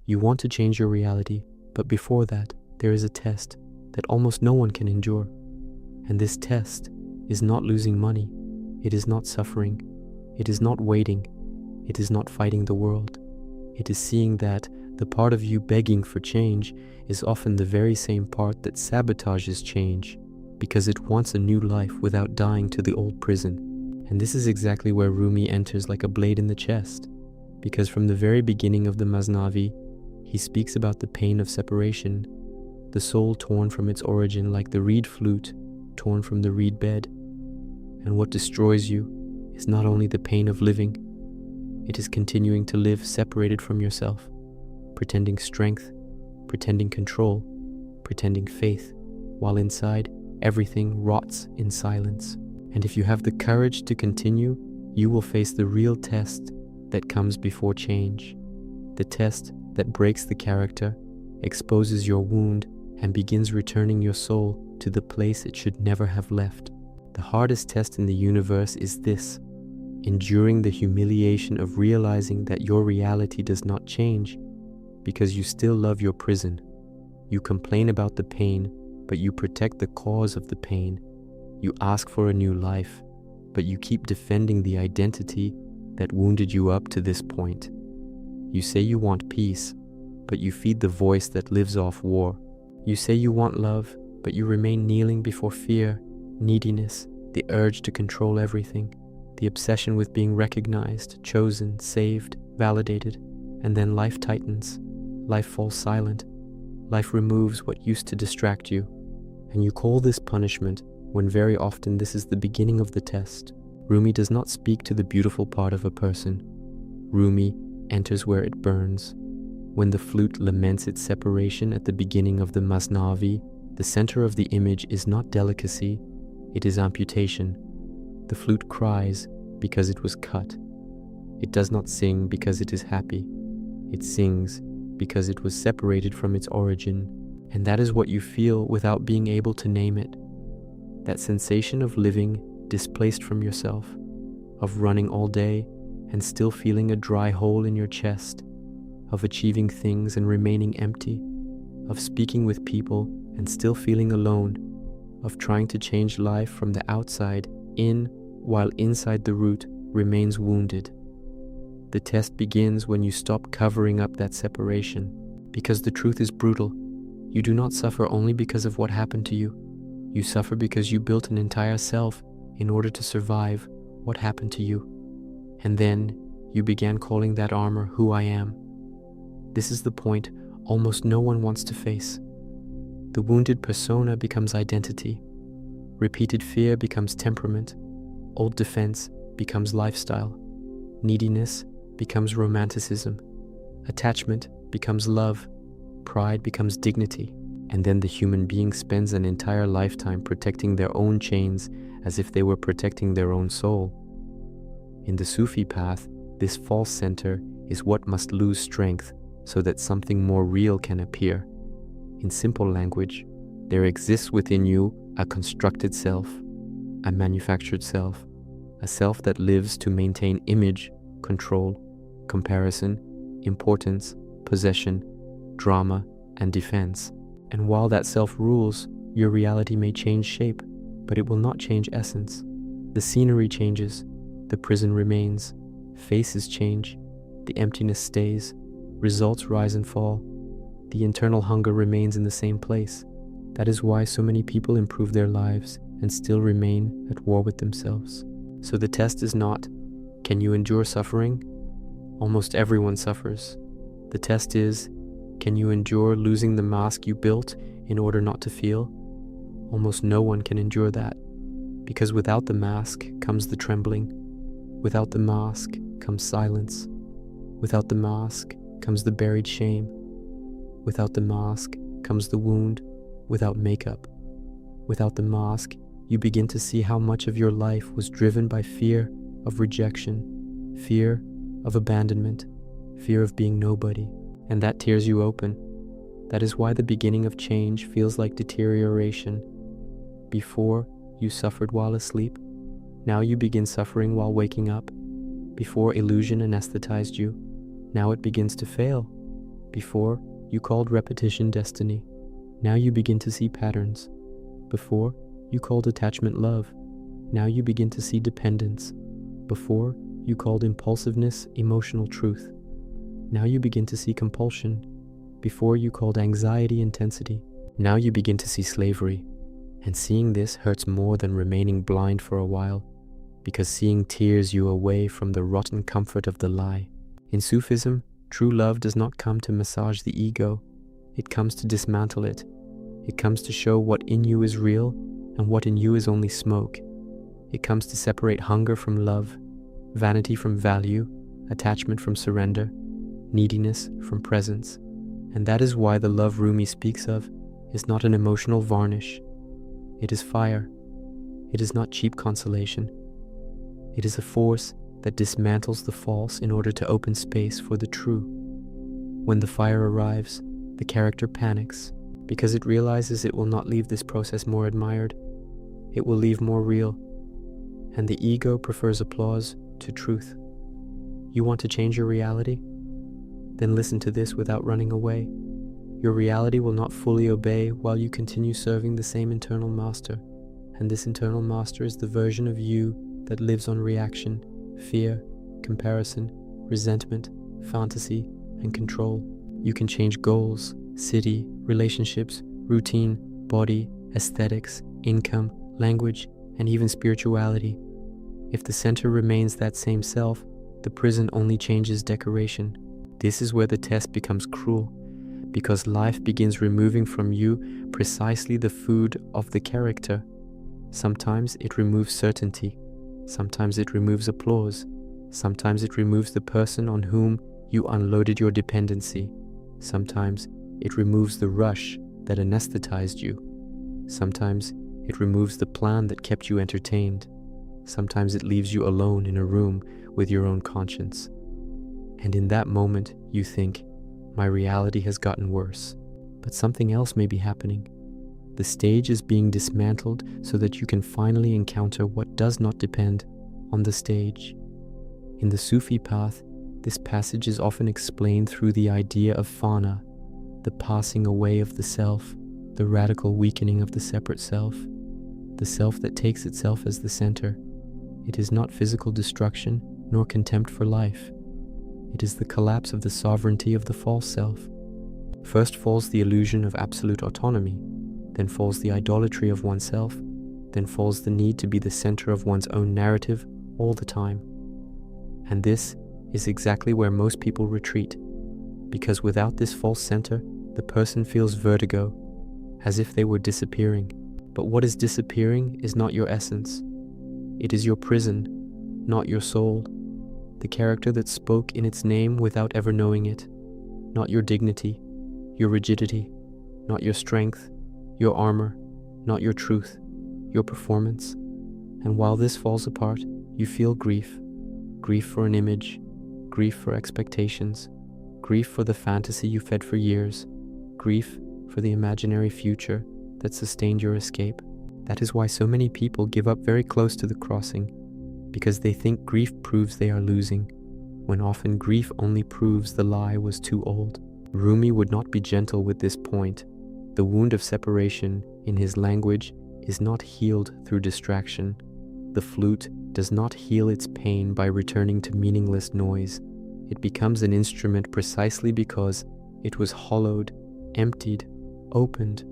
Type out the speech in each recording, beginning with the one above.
You want to change your reality, but before that, there is a test that almost no one can endure. And this test is not losing money, it is not suffering, it is not waiting, it is not fighting the world. It is seeing that the part of you begging for change is often the very same part that sabotages change, because it wants a new life without dying to the old prison. And this is exactly where Rumi enters like a blade in the chest, because from the very beginning of the Masnavi, he speaks about the pain of separation, the soul torn from its origin like the reed flute torn from the reed bed. And what destroys you is not only the pain of living, it is continuing to live separated from yourself, pretending strength, pretending control, pretending faith, while inside everything rots in silence. And if you have the courage to continue, you will face the real test that comes before change, the test that breaks the character, exposes your wound, and begins returning your soul to the place it should never have left. The hardest test in the universe is this: enduring the humiliation of realizing that your reality does not change because you still love your prison. You complain about the pain, but you protect the cause of the pain. You ask for a new life, but you keep defending the identity that wounded you up to this point. You say you want peace, but you feed the voice that lives off war. You say you want love, but you remain kneeling before fear, neediness, the urge to control everything, the obsession with being recognized, chosen, saved, validated. And then life tightens, life falls silent, life removes what used to distract you. And you call this punishment, when very often this is the beginning of the test. Rumi does not speak to the beautiful part of a person. Rumi enters where it burns. When the flute laments its separation at the beginning of the Masnavi, the center of the image is not delicacy, it is amputation. The flute cries because it was cut. It does not sing because it is happy. It sings because it was separated from its origin. And that is what you feel without being able to name it. That sensation of living displaced from yourself, of running all day and still feeling a dry hole in your chest, of achieving things and remaining empty, of speaking with people and still feeling alone, of trying to change life from the outside in while inside the root remains wounded. The test begins when you stop covering up that separation, because the truth is brutal. You do not suffer only because of what happened to you. You suffer because you built an entire self in order to survive what happened to you. And then you began calling that armor who I am. This is the point almost no one wants to face. The wounded persona becomes identity. Repeated fear becomes temperament. Old defense becomes lifestyle. Neediness becomes romanticism. Attachment becomes love. Pride becomes dignity. And then the human being spends an entire lifetime protecting their own chains as if they were protecting their own soul. In the Sufi path, this false center is what must lose strength so that something more real can appear. In simple language, there exists within you a constructed self, a manufactured self, a self that lives to maintain image, control, comparison, importance, possession, drama, and defense. And while that self rules, your reality may change shape, but it will not change essence. The scenery changes, the prison remains, faces change, the emptiness stays, results rise and fall. The internal hunger remains in the same place. That is why so many people improve their lives and still remain at war with themselves. So the test is not, can you endure suffering? Almost everyone suffers. The test is, can you endure losing the mask you built in order not to feel? Almost no one can endure that, because without the mask comes the trembling. Without the mask comes silence. Without the mask comes the buried shame. Without the mask comes the wound without makeup. Without the mask, you begin to see how much of your life was driven by fear of rejection, fear of abandonment, fear of being nobody, and that tears you open. That is why the beginning of change feels like deterioration. Before, you suffered while asleep. Now you begin suffering while waking up. Before, illusion anesthetized you. Now it begins to fail. Before, you called repetition destiny. Now you begin to see patterns. Before, you called attachment love. Now you begin to see dependence. Before, you called impulsiveness emotional truth. Now you begin to see compulsion. Before, you called anxiety intensity. Now you begin to see slavery. And seeing this hurts more than remaining blind for a while, because seeing tears you away from the rotten comfort of the lie. In Sufism, true love does not come to massage the ego. It comes to dismantle it. It comes to show what in you is real and what in you is only smoke. It comes to separate hunger from love, vanity from value, attachment from surrender, neediness from presence. And that is why the love Rumi speaks of is not an emotional varnish. It is fire. It is not cheap consolation. It is a force that dismantles the false in order to open space for the true. When the fire arrives, the character panics because it realizes it will not leave this process more admired. It will leave more real. And the ego prefers applause to truth. You want to change your reality? Then listen to this without running away. Your reality will not fully obey while you continue serving the same internal master. And this internal master is the version of you that lives on reaction, fear, comparison, resentment, fantasy, and control. You can change goals, city, relationships, routine, body, aesthetics, income, language, and even spirituality. If the center remains that same self, the prison only changes decoration. This is where the test becomes cruel, because life begins removing from you precisely the food of the character. Sometimes it removes certainty. Sometimes it removes applause. Sometimes it removes the person on whom you unloaded your dependency. Sometimes it removes the rush that anesthetized you. Sometimes it removes the plan that kept you entertained. Sometimes it leaves you alone in a room with your own conscience. And in that moment, you think, my reality has gotten worse. But something else may be happening. The stage is being dismantled so that you can finally encounter what does not depend on the stage. In the Sufi path, this passage is often explained through the idea of fana, the passing away of the self, the radical weakening of the separate self, the self that takes itself as the center. It is not physical destruction nor contempt for life. It is the collapse of the sovereignty of the false self. First falls the illusion of absolute autonomy, then falls the idolatry of oneself, then falls the need to be the center of one's own narrative all the time. And this is exactly where most people retreat, because without this false center, the person feels vertigo, as if they were disappearing. But what is disappearing is not your essence. It is your prison, not your soul, the character that spoke in its name without ever knowing it, not your dignity, your rigidity, not your strength, your armor, not your truth, your performance. And while this falls apart, you feel grief, grief for an image, grief for expectations, grief for the fantasy you fed for years, grief for the imaginary future that sustained your escape. That is why so many people give up very close to the crossing, because they think grief proves they are losing, when often grief only proves the lie was too old. Rumi would not be gentle with this point. The wound of separation, in his language, is not healed through distraction. The flute does not heal its pain by returning to meaningless noise. It becomes an instrument precisely because it was hollowed, emptied, opened.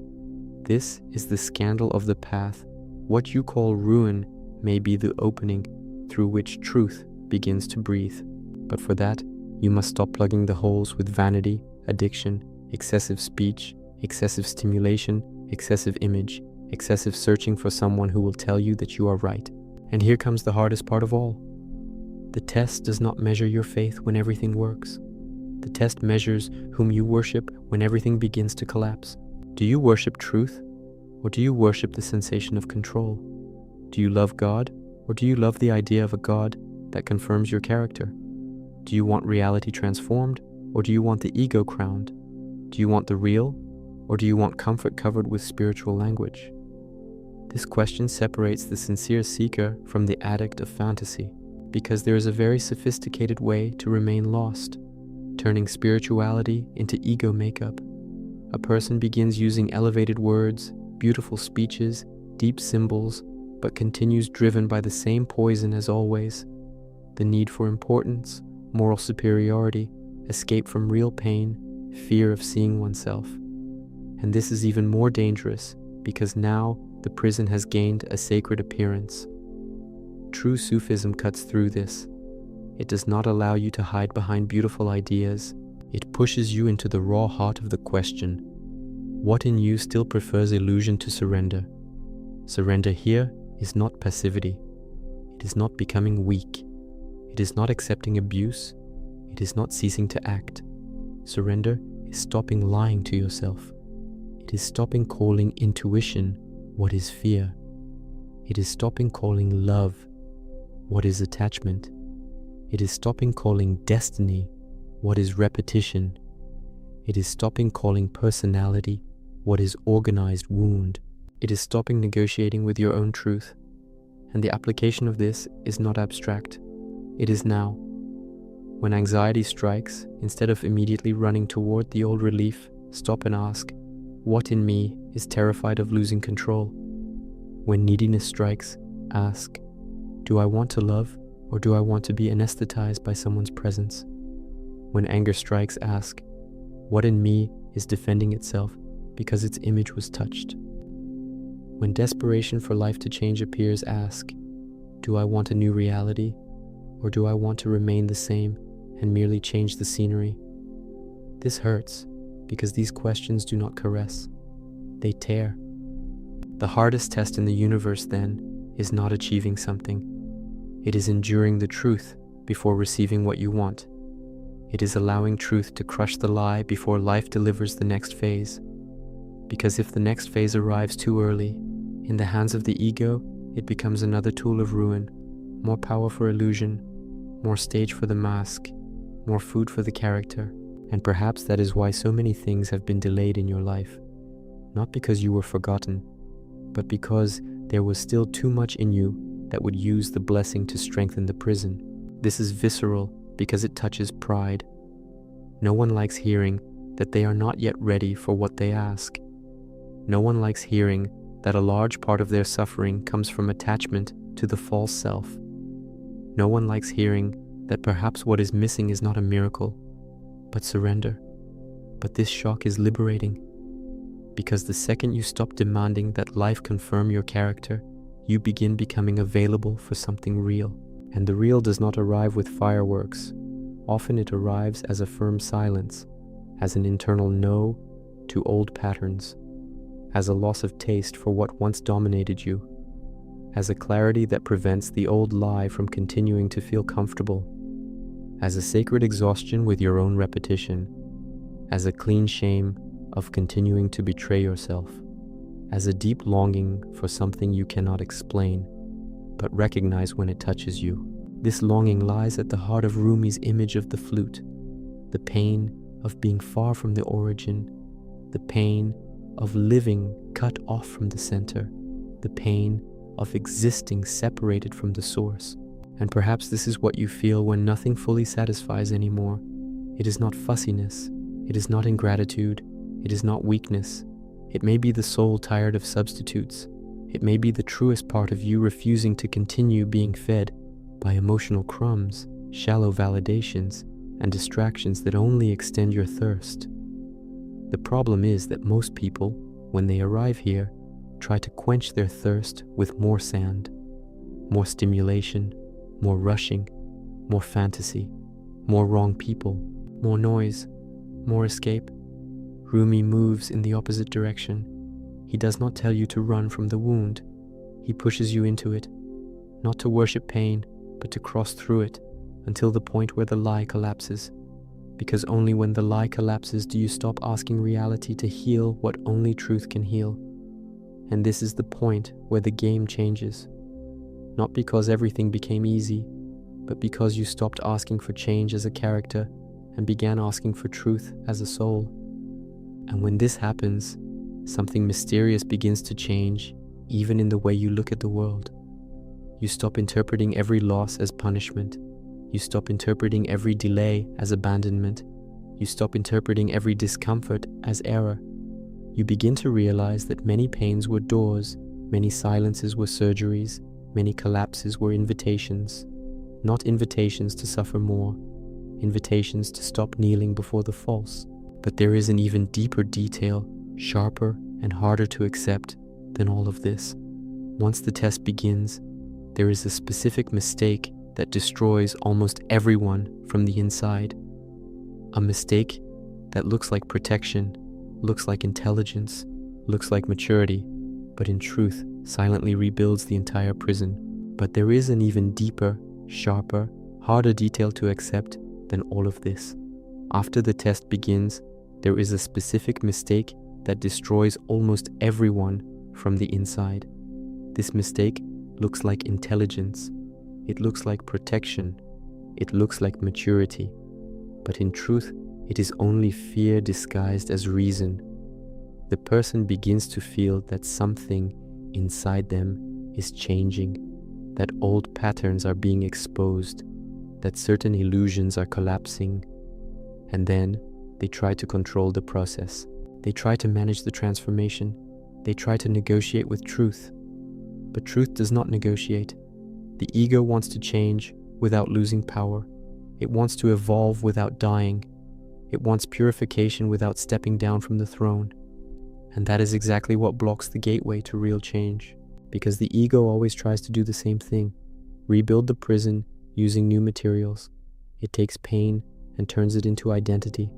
This is the scandal of the path. What you call ruin may be the opening through which truth begins to breathe. But for that, you must stop plugging the holes with vanity, addiction, excessive speech, excessive stimulation, excessive image, excessive searching for someone who will tell you that you are right. And here comes the hardest part of all. The test does not measure your faith when everything works. The test measures whom you worship when everything begins to collapse. Do you worship truth, or do you worship the sensation of control? Do you love God, or do you love the idea of a God that confirms your character? Do you want reality transformed, or do you want the ego crowned? Do you want the real, or do you want comfort covered with spiritual language? This question separates the sincere seeker from the addict of fantasy, because there is a very sophisticated way to remain lost. turning spirituality into ego makeup. A person begins using elevated words, beautiful speeches, deep symbols, but continues driven by the same poison as always: the need for importance, moral superiority, escape from real pain, fear of seeing oneself. And this is even more dangerous because now the prison has gained a sacred appearance. True Sufism cuts through this. It does not allow you to hide behind beautiful ideas. It pushes you into the raw heart of the question: what in you still prefers illusion to surrender? Surrender here is not passivity. It is not becoming weak. It is not accepting abuse. It is not ceasing to act. Surrender is stopping lying to yourself. It is stopping calling intuition what is fear. It is stopping calling love what is attachment. It is stopping calling destiny what is repetition. It is stopping calling personality what is organized wound. It is stopping negotiating with your own truth. And the application of this is not abstract. It is now. When anxiety strikes, instead of immediately running toward the old relief, stop and ask, what in me is terrified of losing control? When neediness strikes, ask, do I want to love, or do I want to be anesthetized by someone's presence? When anger strikes, ask, what in me is defending itself because its image was touched? When desperation for life to change appears, ask, do I want a new reality, or do I want to remain the same and merely change the scenery? This hurts because these questions do not caress. They tear. The hardest test in the universe, then, is not achieving something. It is enduring the truth before receiving what you want. It is allowing truth to crush the lie before life delivers the next phase. Because if the next phase arrives too early, in the hands of the ego, it becomes another tool of ruin, more power for illusion, more stage for the mask, more food for the character. And perhaps that is why so many things have been delayed in your life. Not because you were forgotten, but because there was still too much in you that would use the blessing to strengthen the prison. This is visceral because it touches pride. No one likes hearing that they are not yet ready for what they ask. No one likes hearing that a large part of their suffering comes from attachment to the false self. No one likes hearing that perhaps what is missing is not a miracle, but surrender. But this shock is liberating, because the second you stop demanding that life confirm your character, you begin becoming available for something real. And the real does not arrive with fireworks. Often it arrives as a firm silence, as an internal no to old patterns, as a loss of taste for what once dominated you, as a clarity that prevents the old lie from continuing to feel comfortable, as a sacred exhaustion with your own repetition, as a clean shame of continuing to betray yourself, as a deep longing for something you cannot explain, but recognize when it touches you. This longing lies at the heart of Rumi's image of the flute, the pain of being far from the origin, the pain of living cut off from the center, the pain of existing separated from the source. And perhaps this is what you feel when nothing fully satisfies anymore. It is not fussiness, it is not ingratitude, it is not weakness. It may be the soul tired of substitutes. It may be the truest part of you refusing to continue being fed by emotional crumbs, shallow validations, and distractions that only extend your thirst. The problem is that most people, when they arrive here, try to quench their thirst with more sand, more stimulation, more rushing, more fantasy, more wrong people, more noise, more escape. Rumi moves in the opposite direction. He does not tell you to run from the wound. He pushes you into it, not to worship pain, but to cross through it until the point where the lie collapses. Because only when the lie collapses do you stop asking reality to heal what only truth can heal. And this is the point where the game changes. Not because everything became easy, but because you stopped asking for change as a character and began asking for truth as a soul. And when this happens, something mysterious begins to change, even in the way you look at the world. You stop interpreting every loss as punishment. You stop interpreting every delay as abandonment, You stop interpreting every discomfort as error. You begin to realize that many pains were doors, many silences were surgeries, many collapses were invitations. Not invitations to suffer more, invitations to stop kneeling before the false. But there is an even deeper detail, sharper and harder to accept than all of this. Once the test begins, there is a specific mistake that destroys almost everyone from the inside. A mistake that looks like protection, looks like intelligence, looks like maturity, but in truth silently rebuilds the entire prison. But there is an even deeper, sharper, harder detail to accept than all of this. After the test begins, there is a specific mistake that destroys almost everyone from the inside. This mistake looks like intelligence, it looks like protection, it looks like maturity, but in truth, it is only fear disguised as reason. The person begins to feel that something inside them is changing, that old patterns are being exposed, that certain illusions are collapsing, and then they try to control the process. They try to manage the transformation. They try to negotiate with truth. But truth does not negotiate. The ego wants to change without losing power. It wants to evolve without dying. It wants purification without stepping down from the throne. And that is exactly what blocks the gateway to real change. Because the ego always tries to do the same thing. Rebuild the prison using new materials. It takes pain and turns it into identity.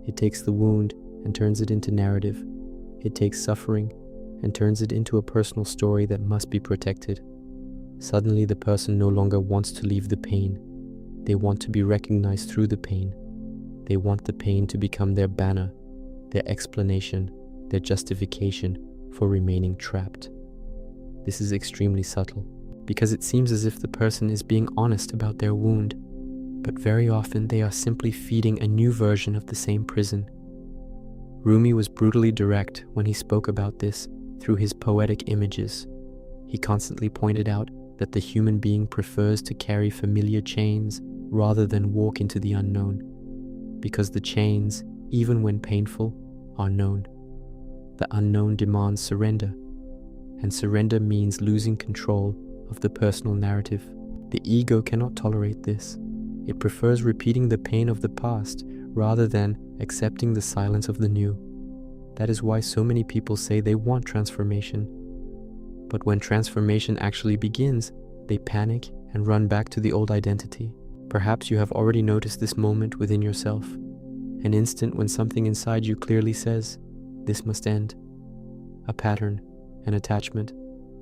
It takes the wound and turns it into narrative. It takes suffering and turns it into a personal story that must be protected. Suddenly the person no longer wants to leave the pain. They want to be recognized through the pain. They want the pain to become their banner, their explanation, their justification for remaining trapped. This is extremely subtle, because it seems as if the person is being honest about their wound, but very often they are simply feeding a new version of the same prison. Rumi was brutally direct when he spoke about this through his poetic images. He constantly pointed out that the human being prefers to carry familiar chains rather than walk into the unknown, because the chains, even when painful, are known. The unknown demands surrender, and surrender means losing control of the personal narrative. The ego cannot tolerate this. It prefers repeating the pain of the past rather than accepting the silence of the new. That is why so many people say they want transformation. But when transformation actually begins, they panic and run back to the old identity. Perhaps you have already noticed this moment within yourself, an instant when something inside you clearly says, "This must end." A pattern, an attachment,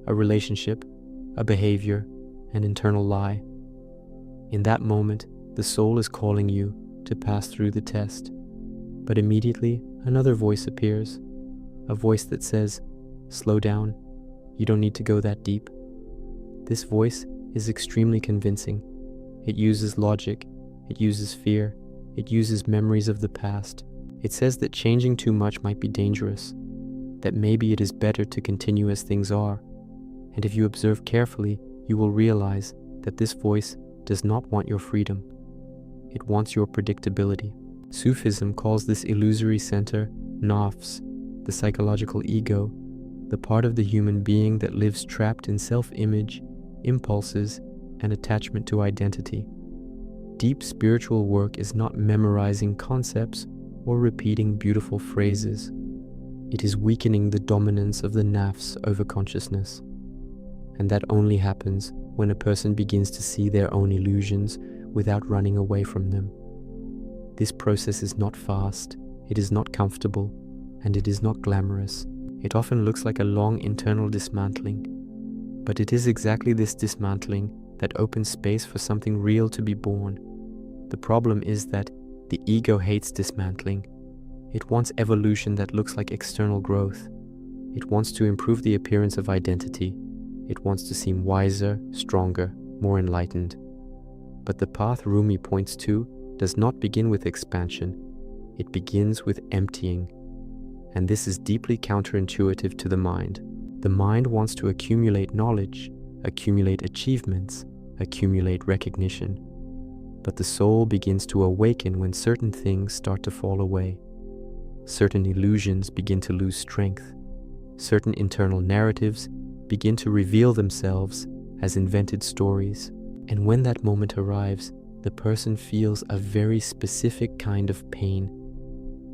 a relationship, a behavior, an internal lie. In that moment, the soul is calling you to pass through the test. But immediately, another voice appears, a voice that says, "Slow down, you don't need to go that deep." This voice is extremely convincing. It uses logic, it uses fear, it uses memories of the past. It says that changing too much might be dangerous, that maybe it is better to continue as things are. And if you observe carefully, you will realize that this voice does not want your freedom. It wants your predictability. Sufism calls this illusory center nafs, the psychological ego, the part of the human being that lives trapped in self-image, impulses, and attachment to identity. Deep spiritual work is not memorizing concepts or repeating beautiful phrases. It is weakening the dominance of the nafs over consciousness. And that only happens when a person begins to see their own illusions without running away from them. This process is not fast, it is not comfortable, and it is not glamorous. It often looks like a long internal dismantling. But it is exactly this dismantling that opens space for something real to be born. The problem is that the ego hates dismantling. It wants evolution that looks like external growth. It wants to improve the appearance of identity. It wants to seem wiser, stronger, more enlightened. But the path Rumi points to does not begin with expansion. It begins with emptying. And this is deeply counterintuitive to the mind. The mind wants to accumulate knowledge, accumulate achievements, accumulate recognition. But the soul begins to awaken when certain things start to fall away. Certain illusions begin to lose strength. Certain internal narratives begin to reveal themselves as invented stories. And when that moment arrives, the person feels a very specific kind of pain.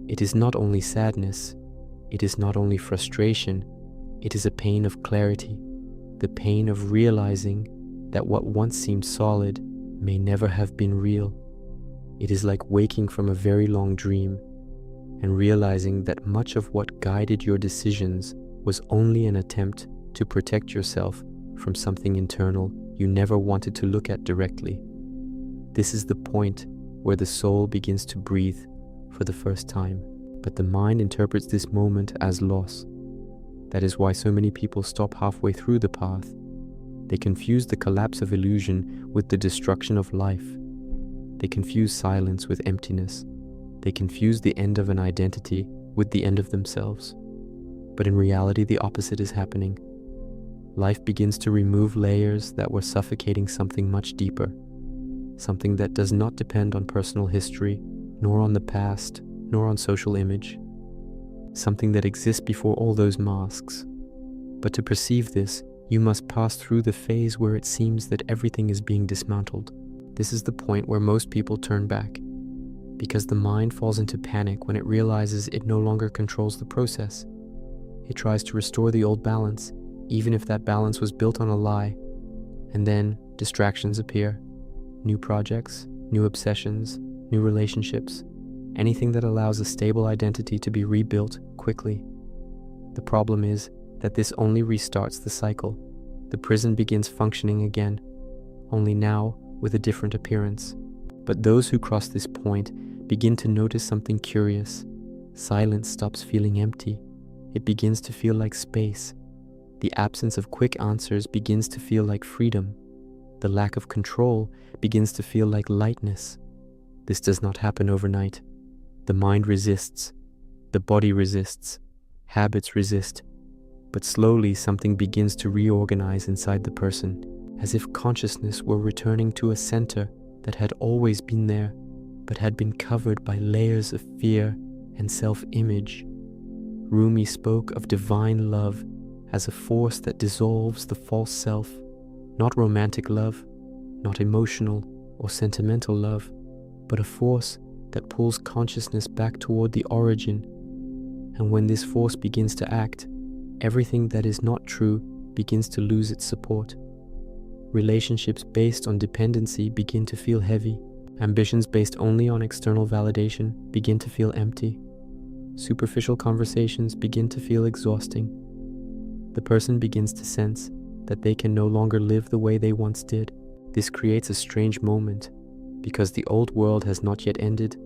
It is not only sadness, it is not only frustration, it is a pain of clarity, the pain of realizing that what once seemed solid may never have been real. It is like waking from a very long dream and realizing that much of what guided your decisions was only an attempt to protect yourself from something internal you never wanted to look at directly. This is the point where the soul begins to breathe for the first time, but the mind interprets this moment as loss. That is why so many people stop halfway through the path. They confuse the collapse of illusion with the destruction of life. They confuse silence with emptiness. They confuse the end of an identity with the end of themselves. But in reality, the opposite is happening. Life begins to remove layers that were suffocating something much deeper, something that does not depend on personal history, nor on the past, nor on social image, something that exists before all those masks. But to perceive this, you must pass through the phase where it seems that everything is being dismantled. This is the point where most people turn back, because the mind falls into panic when it realizes it no longer controls the process. It tries to restore the old balance, even if that balance was built on a lie. And then distractions appear. New projects, new obsessions, new relationships, anything that allows a stable identity to be rebuilt quickly. The problem is that this only restarts the cycle. The prison begins functioning again, only now with a different appearance. But those who cross this point begin to notice something curious. Silence stops feeling empty. It begins to feel like space. The absence of quick answers begins to feel like freedom. The lack of control begins to feel like lightness. This does not happen overnight. The mind resists. The body resists. Habits resist. But slowly something begins to reorganize inside the person, as if consciousness were returning to a center that had always been there, but had been covered by layers of fear and self-image. Rumi spoke of divine love as a force that dissolves the false self, not romantic love, not emotional or sentimental love, but a force that pulls consciousness back toward the origin. And when this force begins to act, everything that is not true begins to lose its support. Relationships based on dependency begin to feel heavy. Ambitions based only on external validation begin to feel empty. Superficial conversations begin to feel exhausting. The person begins to sense that they can no longer live the way they once did. This creates a strange moment, because the old world has not yet ended,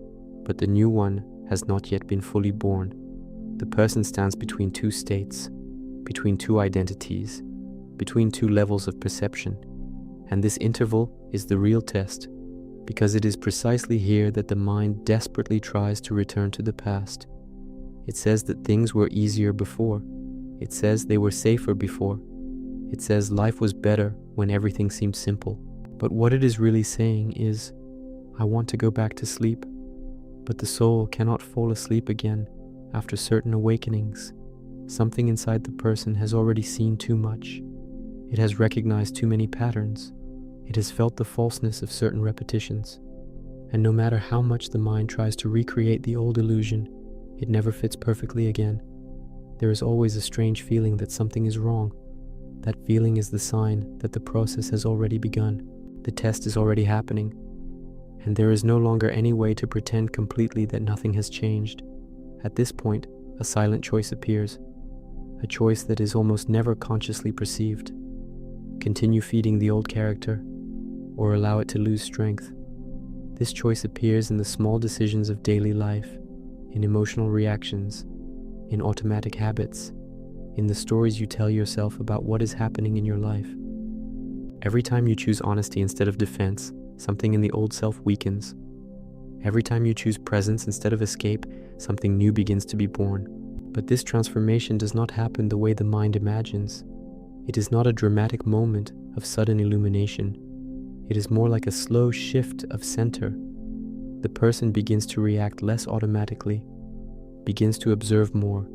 but the new one has not yet been fully born. The person stands between two states, between two identities, between two levels of perception. And this interval is the real test, because it is precisely here that the mind desperately tries to return to the past. It says that things were easier before. It says they were safer before. It says life was better when everything seemed simple. But what it is really saying is, I want to go back to sleep. But the soul cannot fall asleep again after certain awakenings. Something inside the person has already seen too much. It has recognized too many patterns. It has felt the falseness of certain repetitions. And no matter how much the mind tries to recreate the old illusion, it never fits perfectly again. There is always a strange feeling that something is wrong. That feeling is the sign that the process has already begun. The test is already happening. And there is no longer any way to pretend completely that nothing has changed. At this point, a silent choice appears. A choice that is almost never consciously perceived. Continue feeding the old character, or allow it to lose strength. This choice appears in the small decisions of daily life, in emotional reactions, in automatic habits, in the stories you tell yourself about what is happening in your life. Every time you choose honesty instead of defense, something in the old self weakens. Every time you choose presence instead of escape, something new begins to be born. But this transformation does not happen the way the mind imagines. It is not a dramatic moment of sudden illumination. It is more like a slow shift of center. The person begins to react less automatically, begins to observe more,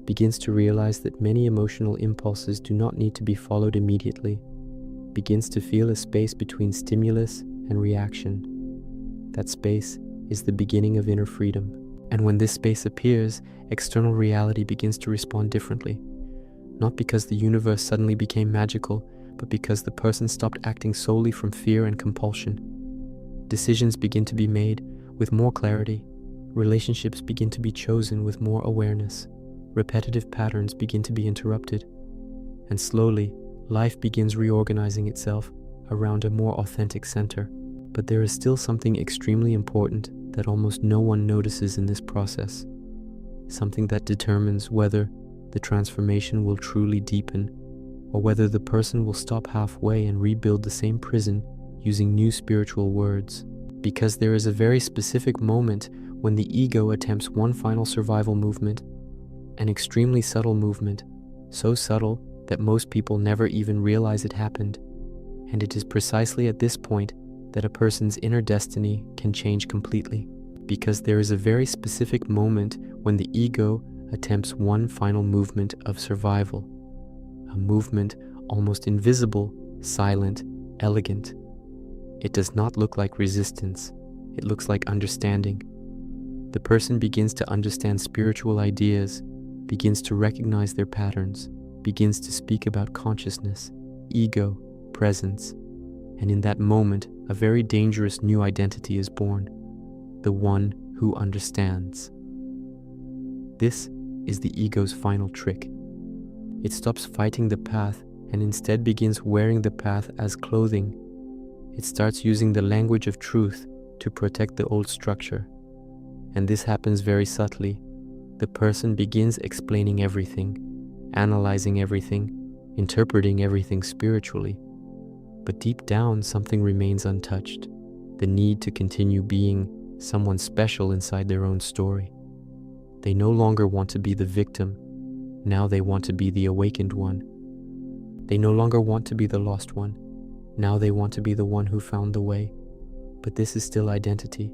begins to realize that many emotional impulses do not need to be followed immediately, begins to feel a space between stimulus and reaction. That space is the beginning of inner freedom. And when this space appears, external reality begins to respond differently. Not because the universe suddenly became magical, but because the person stopped acting solely from fear and compulsion. Decisions begin to be made with more clarity. Relationships begin to be chosen with more awareness. Repetitive patterns begin to be interrupted. And slowly, life begins reorganizing itself around a more authentic center. But there is still something extremely important that almost no one notices in this process. Something that determines whether the transformation will truly deepen, or whether the person will stop halfway and rebuild the same prison using new spiritual words. Because there is a very specific moment when the ego attempts one final survival movement, an extremely subtle movement, so subtle that most people never even realize it happened. And it is precisely at this point that a person's inner destiny can change completely, because there is a very specific moment when the ego attempts one final movement of survival, a movement almost invisible, silent, elegant. It does not look like resistance, it looks like understanding. The person begins to understand spiritual ideas, begins to recognize their patterns, begins to speak about consciousness, ego, presence, and in that moment, a very dangerous new identity is born, the one who understands. This is the ego's final trick. It stops fighting the path and instead begins wearing the path as clothing. It starts using the language of truth to protect the old structure. And this happens very subtly. The person begins explaining everything, analyzing everything, interpreting everything spiritually. But deep down, something remains untouched, the need to continue being someone special inside their own story. They no longer want to be the victim, now they want to be the awakened one. They no longer want to be the lost one, now they want to be the one who found the way. But this is still identity.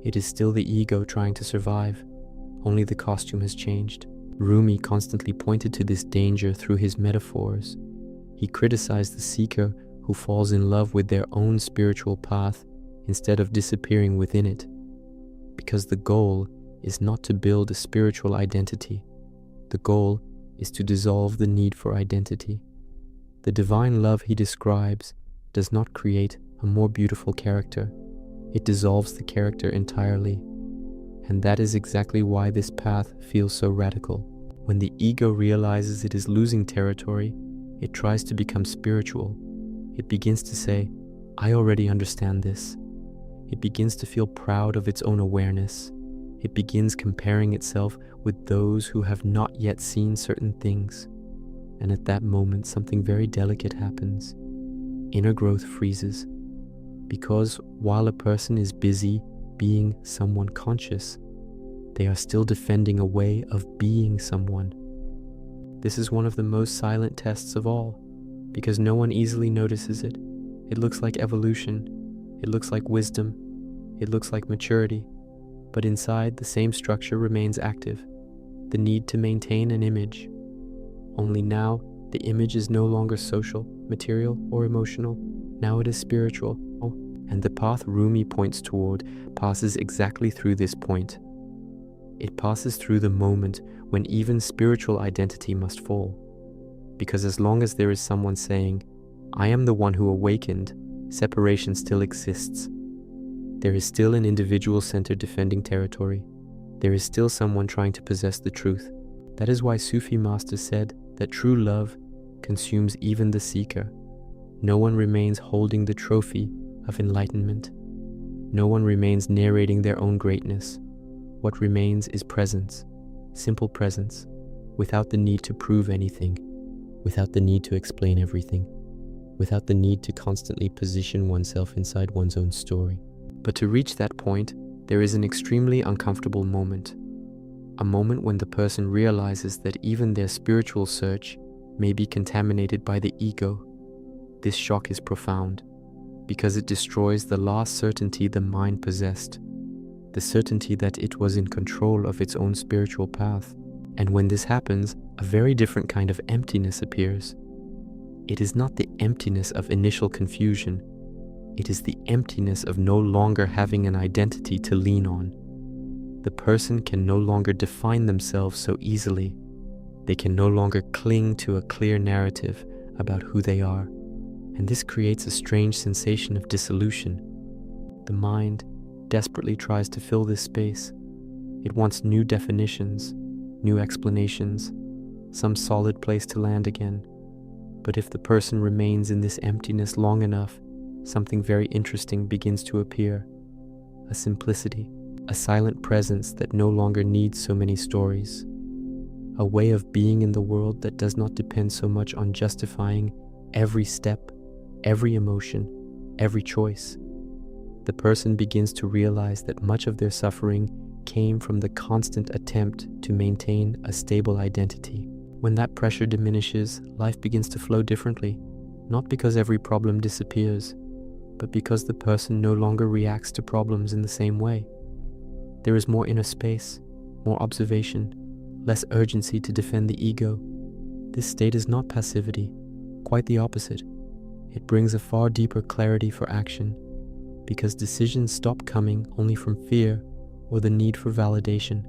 It is still the ego trying to survive, only the costume has changed. Rumi constantly pointed to this danger through his metaphors. He criticized the seeker who falls in love with their own spiritual path instead of disappearing within it. Because the goal is not to build a spiritual identity. The goal is to dissolve the need for identity. The divine love he describes does not create a more beautiful character. It dissolves the character entirely. And that is exactly why this path feels so radical. When the ego realizes it is losing territory, it tries to become spiritual. It begins to say, I already understand this. It begins to feel proud of its own awareness. It begins comparing itself with those who have not yet seen certain things. And at that moment, something very delicate happens. Inner growth freezes. Because while a person is busy being someone conscious, they are still defending a way of being someone. This is one of the most silent tests of all, because no one easily notices it. It looks like evolution, it looks like wisdom, it looks like maturity, but inside the same structure remains active, the need to maintain an image. Only now, the image is no longer social, material, or emotional. Now it is spiritual, and the path Rumi points toward passes exactly through this point. It passes through the moment when even spiritual identity must fall. Because as long as there is someone saying, I am the one who awakened, separation still exists. There is still an individual center defending territory. There is still someone trying to possess the truth. That is why Sufi masters said that true love consumes even the seeker. No one remains holding the trophy of enlightenment. No one remains narrating their own greatness. What remains is presence, simple presence, without the need to prove anything, without the need to explain everything, without the need to constantly position oneself inside one's own story. But to reach that point, there is an extremely uncomfortable moment. A moment when the person realizes that even their spiritual search may be contaminated by the ego. This shock is profound. because it destroys the last certainty the mind possessed, the certainty that it was in control of its own spiritual path. And when this happens, a very different kind of emptiness appears. It is not the emptiness of initial confusion. It is the emptiness of no longer having an identity to lean on. The person can no longer define themselves so easily. They can no longer cling to a clear narrative about who they are. And this creates a strange sensation of dissolution. The mind desperately tries to fill this space. It wants new definitions, new explanations, some solid place to land again. But if the person remains in this emptiness long enough, something very interesting begins to appear. A simplicity, a silent presence that no longer needs so many stories. A way of being in the world that does not depend so much on justifying every step, every emotion, every choice. The person begins to realize that much of their suffering came from the constant attempt to maintain a stable identity. When that pressure diminishes, life begins to flow differently, not because every problem disappears, but because the person no longer reacts to problems in the same way. There is more inner space, more observation, less urgency to defend the ego. This state is not passivity, quite the opposite. It brings a far deeper clarity for action, because decisions stop coming only from fear or the need for validation.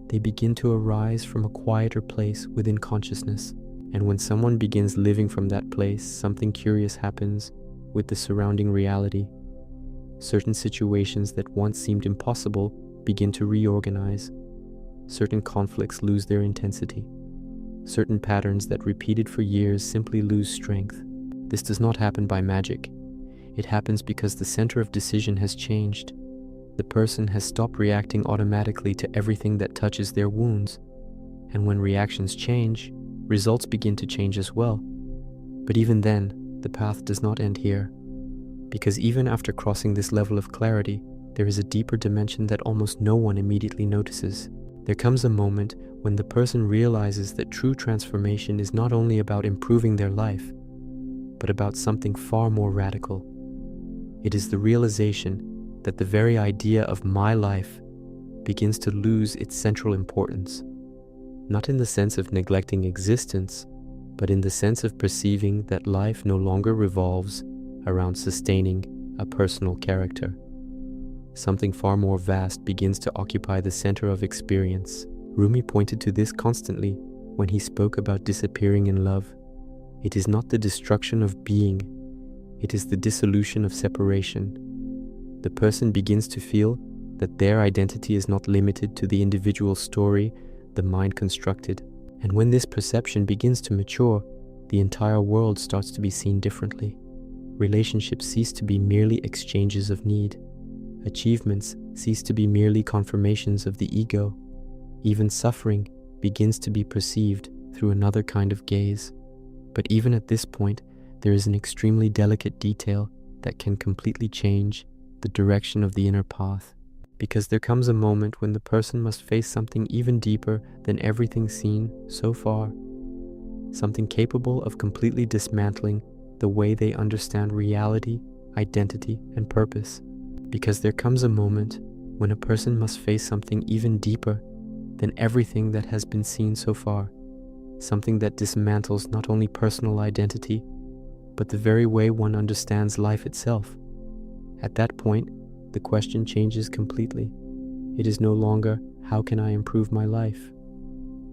They begin to arise from a quieter place within consciousness. And when someone begins living from that place, something curious happens with the surrounding reality. Certain situations that once seemed impossible begin to reorganize. Certain conflicts lose their intensity. Certain patterns that repeated for years simply lose strength. This does not happen by magic. It happens because the center of decision has changed. The person has stopped reacting automatically to everything that touches their wounds. And when reactions change, results begin to change as well. But even then, the path does not end here. Because even after crossing this level of clarity, there is a deeper dimension that almost no one immediately notices. There comes a moment when the person realizes that true transformation is not only about improving their life, but about something far more radical. It is the realization that the very idea of my life begins to lose its central importance, not in the sense of neglecting existence, but in the sense of perceiving that life no longer revolves around sustaining a personal character. Something far more vast begins to occupy the center of experience. Rumi pointed to this constantly when he spoke about disappearing in love. It is not the destruction of being, it is the dissolution of separation. The person begins to feel that their identity is not limited to the individual story the mind constructed. And when this perception begins to mature, the entire world starts to be seen differently. Relationships cease to be merely exchanges of need. Achievements cease to be merely confirmations of the ego. Even suffering begins to be perceived through another kind of gaze. But even at this point, there is an extremely delicate detail that can completely change the direction of the inner path, because there comes a moment when the person must face something even deeper than everything seen so far, something capable of completely dismantling the way they understand reality, identity, and purpose. Because there comes a moment when a person must face something even deeper than everything that has been seen so far, something that dismantles not only personal identity, but the very way one understands life itself. At that point, the question changes completely. It is no longer, how can I improve my life?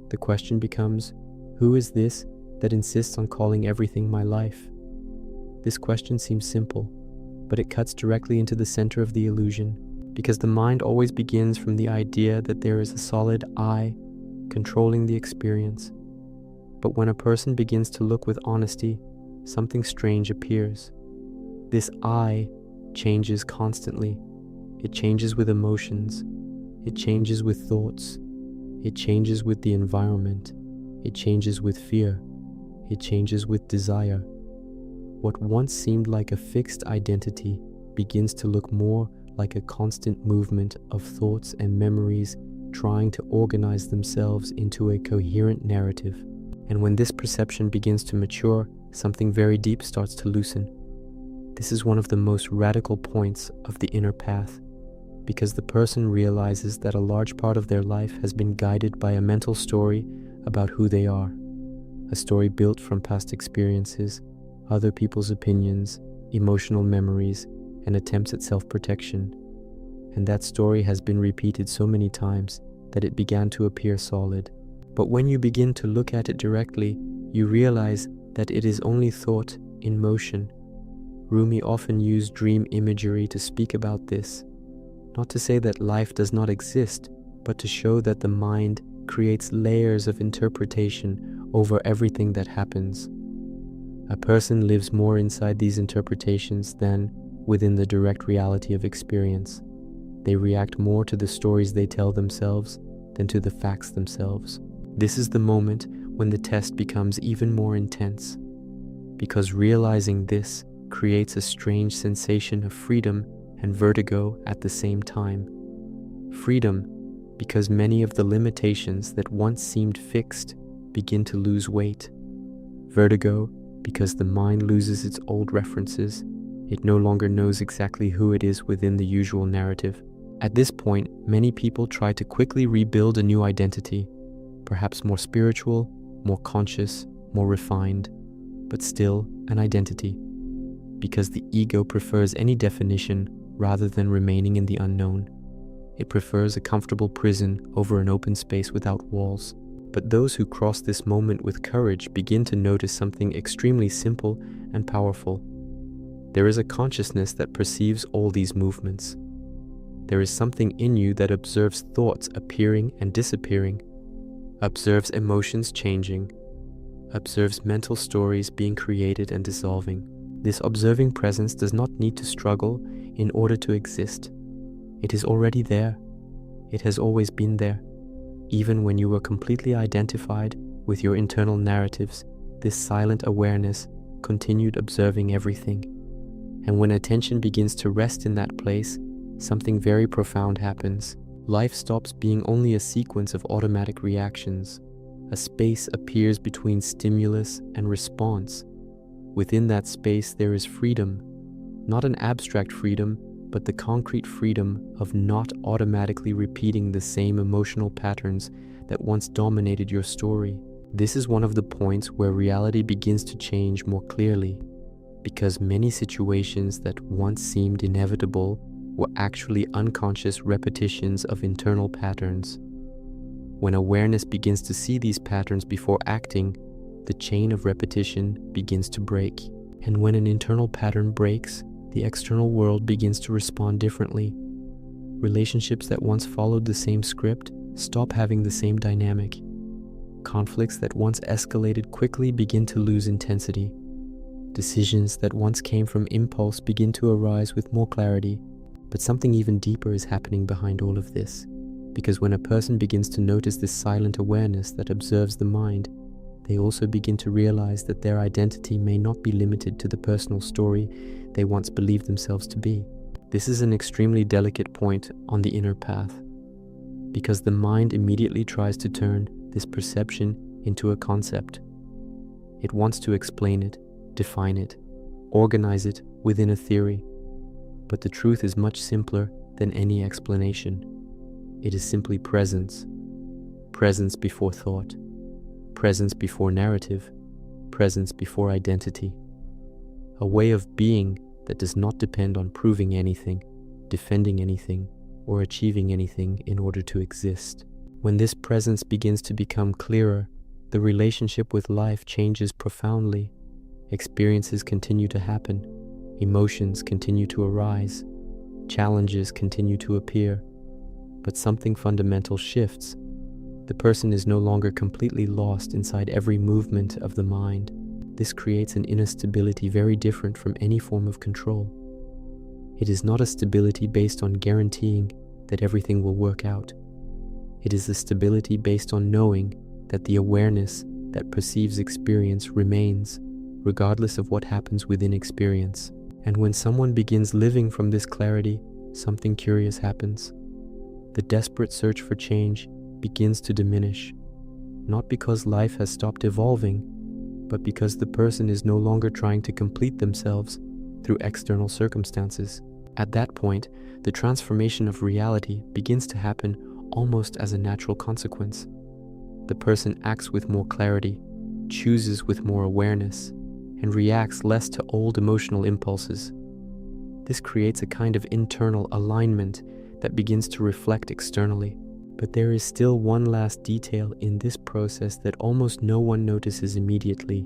The question becomes, who is this that insists on calling everything my life? This question seems simple, but it cuts directly into the center of the illusion, because the mind always begins from the idea that there is a solid I controlling the experience. But when a person begins to look with honesty, something strange appears. This I changes constantly. It changes with emotions. It changes with thoughts. It changes with the environment. It changes with fear. It changes with desire. What once seemed like a fixed identity begins to look more like a constant movement of thoughts and memories trying to organize themselves into a coherent narrative. And when this perception begins to mature, something very deep starts to loosen. This is one of the most radical points of the inner path, because the person realizes that a large part of their life has been guided by a mental story about who they are, a story built from past experiences, other people's opinions, emotional memories, and attempts at self-protection. And that story has been repeated so many times that it began to appear solid. But when you begin to look at it directly, you realize that it is only thought in motion. Rumi often used dream imagery to speak about this, not to say that life does not exist, but to show that the mind creates layers of interpretation over everything that happens. A person lives more inside these interpretations than within the direct reality of experience. They react more to the stories they tell themselves than to the facts themselves. This is the moment when the test becomes even more intense, because realizing this creates a strange sensation of freedom and vertigo at the same time. Freedom, because many of the limitations that once seemed fixed begin to lose weight. Vertigo, because the mind loses its old references. It no longer knows exactly who it is within the usual narrative. At this point, many people try to quickly rebuild a new identity, perhaps more spiritual, more conscious, more refined, but still an identity, because the ego prefers any definition rather than remaining in the unknown. It prefers a comfortable prison over an open space without walls. But those who cross this moment with courage begin to notice something extremely simple and powerful. There is a consciousness that perceives all these movements. There is something in you that observes thoughts appearing and disappearing, observes emotions changing, observes mental stories being created and dissolving. This observing presence does not need to struggle in order to exist. It is already there. It has always been there. Even when you were completely identified with your internal narratives, this silent awareness continued observing everything. And when attention begins to rest in that place, something very profound happens. Life stops being only a sequence of automatic reactions. A space appears between stimulus and response. Within that space there is freedom, not an abstract freedom, but the concrete freedom of not automatically repeating the same emotional patterns that once dominated your story. This is one of the points where reality begins to change more clearly, because many situations that once seemed inevitable were actually unconscious repetitions of internal patterns. When awareness begins to see these patterns before acting, the chain of repetition begins to break. And when an internal pattern breaks, the external world begins to respond differently. Relationships that once followed the same script stop having the same dynamic. Conflicts that once escalated quickly begin to lose intensity. Decisions that once came from impulse begin to arise with more clarity. But something even deeper is happening behind all of this, because when a person begins to notice this silent awareness that observes the mind, they also begin to realize that their identity may not be limited to the personal story they once believed themselves to be. This is an extremely delicate point on the inner path, because the mind immediately tries to turn this perception into a concept. It wants to explain it, define it, organize it within a theory. But the truth is much simpler than any explanation. It is simply presence. Presence before thought. Presence before narrative. Presence before identity. A way of being that does not depend on proving anything, defending anything, or achieving anything in order to exist. When this presence begins to become clearer, the relationship with life changes profoundly. Experiences continue to happen. Emotions continue to arise. Challenges continue to appear. But something fundamental shifts. The person is no longer completely lost inside every movement of the mind. This creates an inner stability very different from any form of control. It is not a stability based on guaranteeing that everything will work out. It is a stability based on knowing that the awareness that perceives experience remains, regardless of what happens within experience. And when someone begins living from this clarity, something curious happens. The desperate search for change begins to diminish, not because life has stopped evolving, but because the person is no longer trying to complete themselves, through external circumstances. At that point, the transformation of reality begins to happen almost as a natural consequence. The person acts with more clarity, chooses with more awareness, and reacts less to old emotional impulses. This creates a kind of internal alignment that begins to reflect externally. But there is still one last detail in this process that almost no one notices immediately,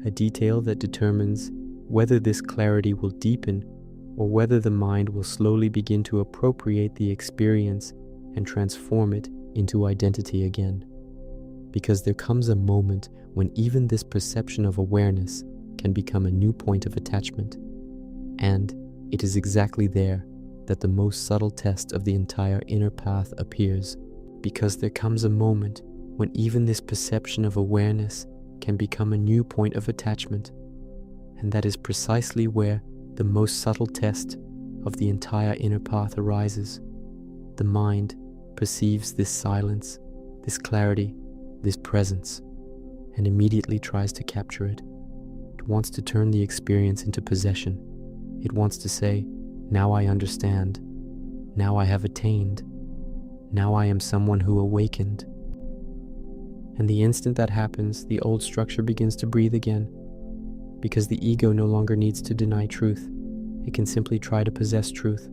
a detail that determines whether this clarity will deepen or whether the mind will slowly begin to appropriate the experience and transform it into identity again. Because there comes a moment when even this perception of awareness can become a new point of attachment. And it is exactly there that the most subtle test of the entire inner path appears, because there comes a moment when even this perception of awareness can become a new point of attachment, and that is precisely where the most subtle test of the entire inner path arises. The mind perceives this silence, this clarity, this presence, and immediately tries to capture it. It wants to turn the experience into possession. It wants to say, "Now I understand. Now I have attained. Now I am someone who awakened." And the instant that happens, the old structure begins to breathe again, because the ego no longer needs to deny truth. It can simply try to possess truth.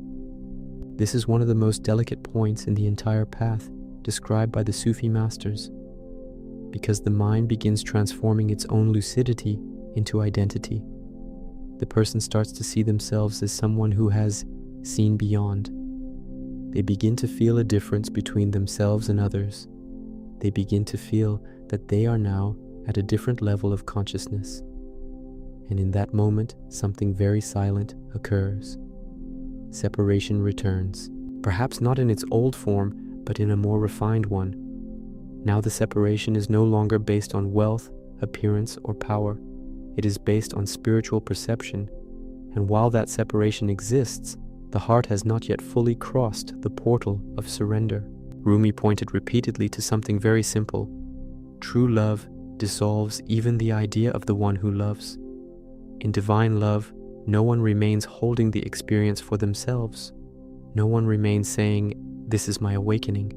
This is one of the most delicate points in the entire path described by the Sufi masters, because the mind begins transforming its own lucidity into identity. The person starts to see themselves as someone who has seen beyond. They begin to feel a difference between themselves and others. They begin to feel that they are now at a different level of consciousness. And in that moment, something very silent occurs. Separation returns, perhaps not in its old form, but in a more refined one. Now the separation is no longer based on wealth, appearance, or power. It is based on spiritual perception, and while that separation exists, the heart has not yet fully crossed the portal of surrender. Rumi pointed repeatedly to something very simple. True love dissolves even the idea of the one who loves. In divine love, no one remains holding the experience for themselves. No one remains saying, "This is my awakening."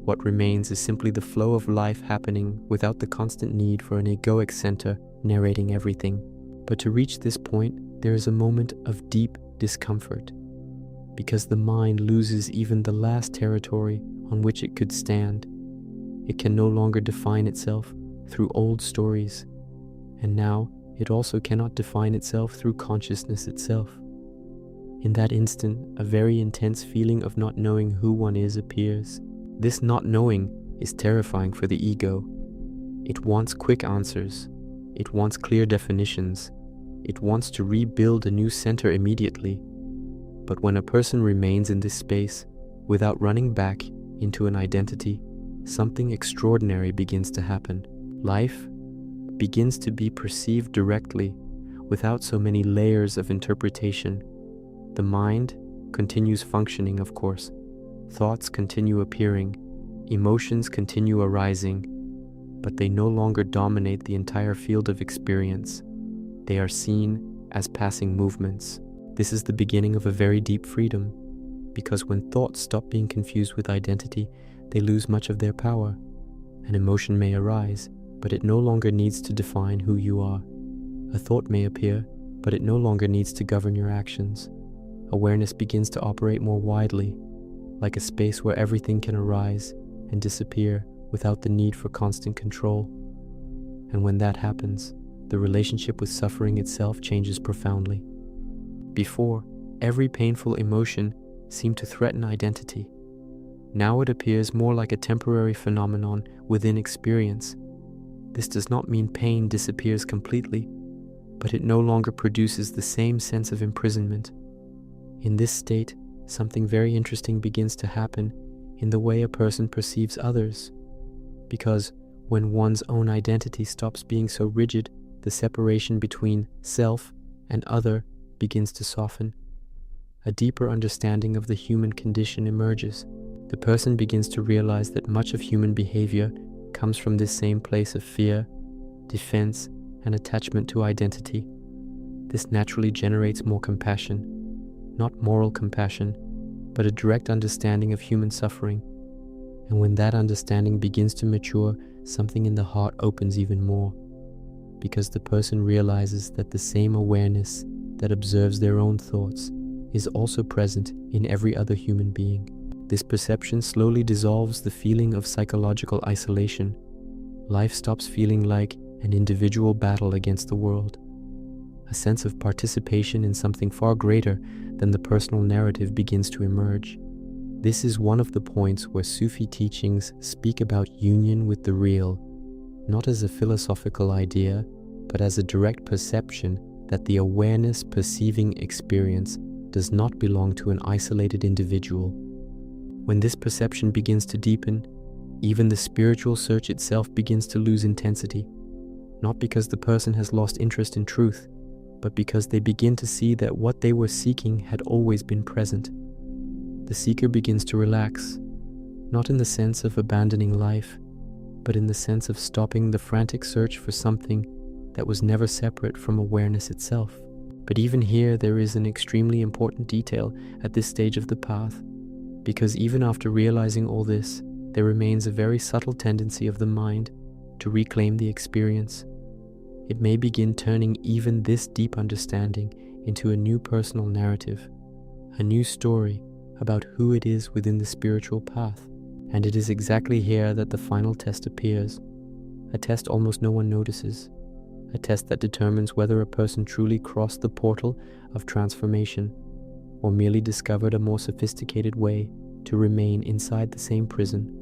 What remains is simply the flow of life happening without the constant need for an egoic center narrating everything. But to reach this point, there is a moment of deep discomfort, because the mind loses even the last territory on which it could stand. It can no longer define itself through old stories, and now it also cannot define itself through consciousness itself. In that instant, a very intense feeling of not knowing who one is appears. This not knowing is terrifying for the ego. It wants quick answers. It wants clear definitions. It wants to rebuild a new center immediately. But when a person remains in this space without running back into an identity, something extraordinary begins to happen. Life begins to be perceived directly, without so many layers of interpretation. The mind continues functioning, of course. Thoughts continue appearing, emotions continue arising, but they no longer dominate the entire field of experience. They are seen as passing movements. This is the beginning of a very deep freedom, because when thoughts stop being confused with identity, they lose much of their power. An emotion may arise, but it no longer needs to define who you are. A thought may appear, but it no longer needs to govern your actions. Awareness begins to operate more widely, like a space where everything can arise and disappear without the need for constant control. And when that happens, the relationship with suffering itself changes profoundly. Before, every painful emotion seemed to threaten identity. Now it appears more like a temporary phenomenon within experience. This does not mean pain disappears completely, but it no longer produces the same sense of imprisonment. In this state, something very interesting begins to happen in the way a person perceives others. Because when one's own identity stops being so rigid, the separation between self and other begins to soften. A deeper understanding of the human condition emerges. The person begins to realize that much of human behavior comes from this same place of fear, defense, and attachment to identity. this naturally generates more compassion, not moral compassion, but a direct understanding of human suffering. And when that understanding begins to mature, something in the heart opens even more, because the person realizes that the same awareness that observes their own thoughts is also present in every other human being. This perception slowly dissolves the feeling of psychological isolation. Life stops feeling like an individual battle against the world. A sense of participation in something far greater than the personal narrative begins to emerge. This is one of the points where Sufi teachings speak about union with the real, not as a philosophical idea, but as a direct perception that the awareness perceiving experience does not belong to an isolated individual. When this perception begins to deepen, even the spiritual search itself begins to lose intensity, not because the person has lost interest in truth, but because they begin to see that what they were seeking had always been present. The seeker begins to relax, not in the sense of abandoning life, but in the sense of stopping the frantic search for something that was never separate from awareness itself. But even here, there is an extremely important detail at this stage of the path, because even after realizing all this, there remains a very subtle tendency of the mind to reclaim the experience. It may begin turning even this deep understanding into a new personal narrative, a new story about who it is within the spiritual path. And it is exactly here that the final test appears, a test almost no one notices, a test that determines whether a person truly crossed the portal of transformation or merely discovered a more sophisticated way to remain inside the same prison.